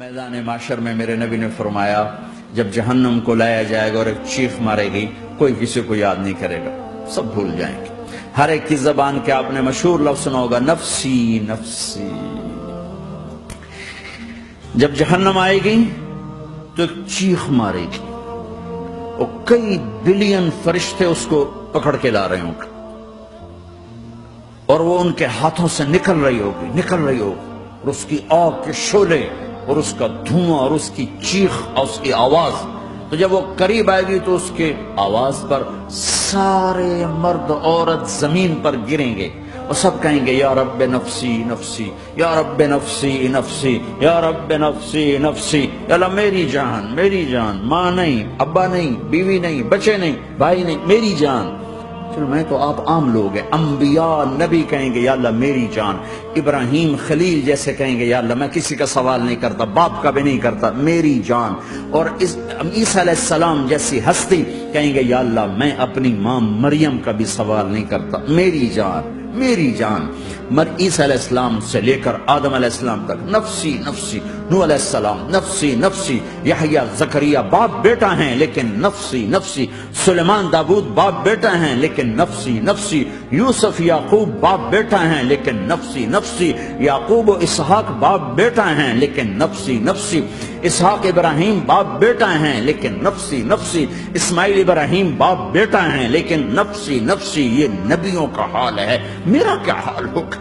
میدان معاشر میں میرے نبی نے فرمایا جب جہنم کو لایا جائے گا اور ایک چیخ مارے گی کوئی کسی کو یاد نہیں کرے گا، سب بھول جائیں گے۔ ہر ایک کی زبان کے آپ نے مشہور لفظ سنا ہوگا نفسی نفسی۔ جب جہنم آئے گی تو ایک چیخ مارے گی اور کئی بلین فرشتے اس کو پکڑ کے لا رہے ہوں گے اور وہ ان کے ہاتھوں سے نکل رہی ہوگی اور اس کی آگ کے شعلے اور اس کا دھواں اور اس کی چیخ اور اس کی آواز، تو جب وہ قریب آئے گی تو اس کے آواز پر سارے مرد عورت زمین پر گریں گے اور سب کہیں گے یا رب نفسی نفسی، یا رب نفسی نفسی، یا رب نفسی نفسی، یا اللہ میری جان، ماں نہیں، ابا نہیں، بیوی نہیں، بچے نہیں، بھائی نہیں، میری جان۔ چلو میں تو آپ عام لوگ ہیں، انبیاء نبی کہیں گے یا اللہ میری جان، ابراہیم خلیل جیسے کہیں گے یا اللہ میں کسی کا سوال نہیں کرتا، باپ کا بھی نہیں کرتا، میری جان، اور عیسیٰ علیہ السلام جیسی ہستی کہیں گے یا اللہ میں اپنی ماں مریم کا بھی سوال نہیں کرتا، میری جان میری جان۔ عیسیٰ علیہ السلام سے لے کر آدم علیہ السلام تک نفسی نفسی، نوح علیہ السلام نفسی نفسی، یحییٰ زکریا باپ بیٹا ہیں لیکن نفسی نفسی، سلیمان داؤد باپ بیٹا ہیں لیکن نفسی نفسی، یوسف یعقوب باپ بیٹا ہیں لیکن نفسی نفسی، یعقوب و اسحاق باپ بیٹا ہیں لیکن نفسی نفسی، اسحاق ابراہیم باپ بیٹا ہیں لیکن نفسی نفسی، اسماعیل ابراہیم باپ بیٹا ہیں لیکن نفسی نفسی۔ یہ نبیوں کا حال ہے، میرا کیا حال ہوگا؟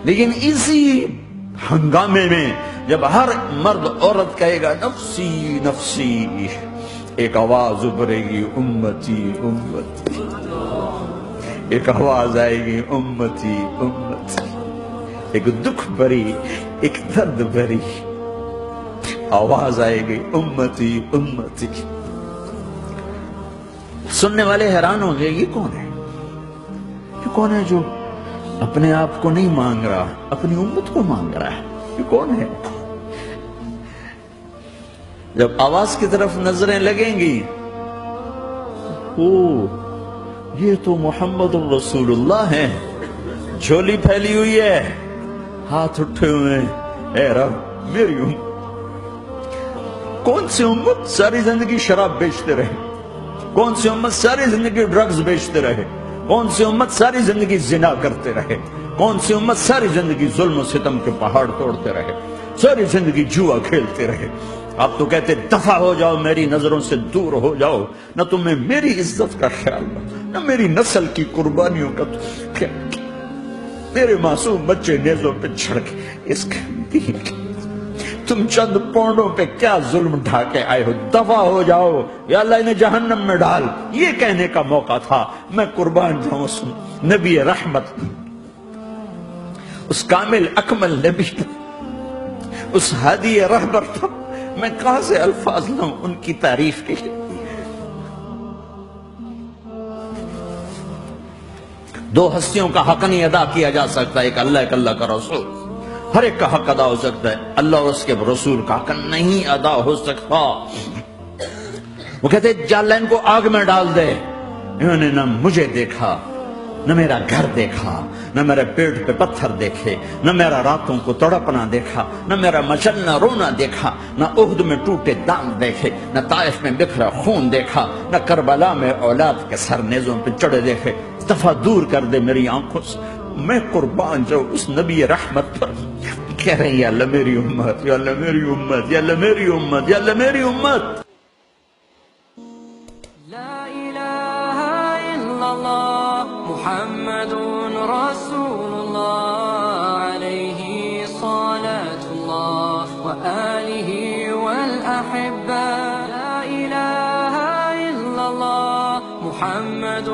لیکن اسی ہنگامے میں جب ہر مرد عورت کہے گا نفسی نفسی، ایک آواز ابھرے گی امتی امتی، ایک آواز آئے گی امتی امتی، ایک دکھ بھری ایک درد بھری آواز آئے گی امتی امتی۔ سننے والے حیران ہوں گے یہ کون ہے؟ یہ کون ہے جو اپنے آپ کو نہیں مانگ رہا، اپنی امت کو مانگ رہا ہے؟ یہ کون ہے؟ جب آواز کی طرف نظریں لگیں گی، یہ تو محمد الرسول اللہ ہے، جھولی پھیلی ہوئی ہے، ہاتھ اٹھے ہوئے ہیں، اے رب میری امت۔ کون سی امت ساری زندگی شراب بیچتے رہے؟ کون سی امت ساری زندگی ڈرگز بیچتے رہے؟ کون سی امت ساری زندگی زنا کرتے رہے؟ کون سی امت ساری زندگی ظلم و ستم کے پہاڑ توڑتے رہے؟ ساری زندگی جوا کھیلتے رہے؟ آپ تو کہتے دفع ہو جاؤ، میری نظروں سے دور ہو جاؤ، نہ تمہیں میری عزت کا خیال نہ میری نسل کی قربانیوں کا خیال، میرے معصوم بچے نیزوں پہ چڑھ کے اس دین کے تم چند پونڈوں پہ کیا ظلم ڈھا کے آئے ہو؟ دفع ہو جاؤ یا اللہ انہیں جہنم میں ڈال۔ یہ کہنے کا موقع تھا، میں قربان جاؤں اس نبی رحمت، اس کامل اکمل نبی، اس ہادی رہبر تھا، میں کہاں سے الفاظ لاؤں ان کی تعریف کے لیے؟ دو ہستیوں کا حق نہیں ادا کیا جا سکتا، ایک اللہ کا رسول، ہر ایک کا حق ادا ہو سکتا ہے، اللہ اور اس کے رسول کا حق نہیں ادا ہو سکتا۔ وہ کہتے جا ان کو آگ میں ڈال دے، انہوں نے نہ مجھے دیکھا، نہ میرا گھر دیکھا، نہ میرے پیٹ پہ پتھر دیکھے، نہ میرا راتوں کو تڑپنا دیکھا، نہ میرا مچلنا رونا دیکھا، نہ احد میں ٹوٹے دانت دیکھے، نہ طائف میں بکھرا خون دیکھا، نہ کربلا میں اولاد کے سر نیزوں پہ چڑھے دیکھے۔ دفعہ دور کر دے میری آنکھوں سے، میں قربان جاؤں اس نبی رحمت پر۔ کہہ رہے ہیں یا اللہ میری امت، یا اللہ میری امت، یا اللہ میری امت، یا اللہ میری امت۔ لا الہ الا اللہ محمد رسول اللہ علیہ صلاة اللہ وآلہ والأحبہ۔ لا الہ الا اللہ محمد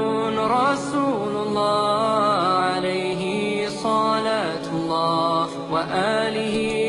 رسول اللہ علیہ صلاة اللہ وآلہ